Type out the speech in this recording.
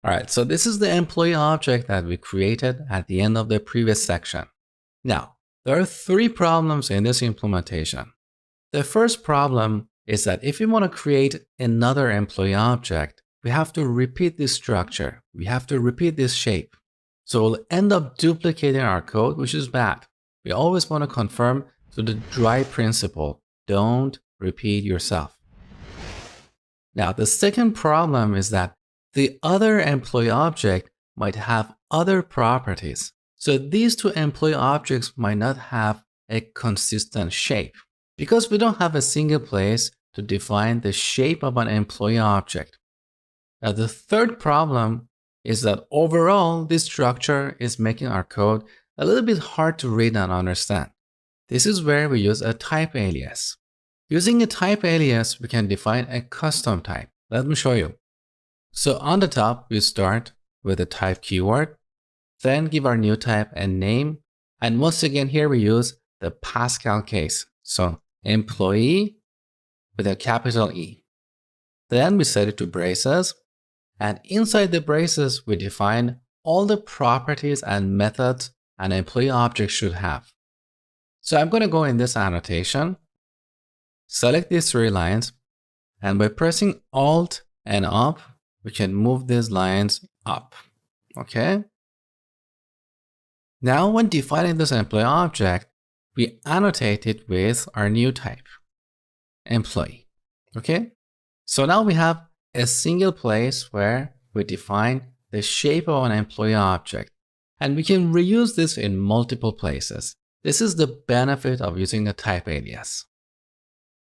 All right, so this is the employee object that we created at the end of the previous section. Now, there are three problems in this implementation. The first problem is that if we want to create another employee object, we have to repeat this structure. We have to repeat this shape. So we'll end up duplicating our code, which is bad. We always want to confirm to the dry principle. Don't repeat yourself. Now, the second problem is that the other employee object might have other properties. So these two employee objects might not have a consistent shape because we don't have a single place to define the shape of an employee object. Now, the third problem is that overall, this structure is making our code a little bit hard to read and understand. This is where we use a type alias. Using a type alias, we can define a custom type. Let me show you. So on the top, we start with a type keyword, then give our new type a name. And once again, here we use the Pascal case. So employee with a capital E. Then we set it to braces. And inside the braces, we define all the properties and methods an employee object should have. So I'm going to go in this annotation, select these three lines, and by pressing Alt and up, we can move these lines up. Okay? Now, when defining this employee object, we annotate it with our new type, employee. Okay? So now we have a single place where we define the shape of an employee object, and we can reuse this in multiple places. This is the benefit of using a type alias.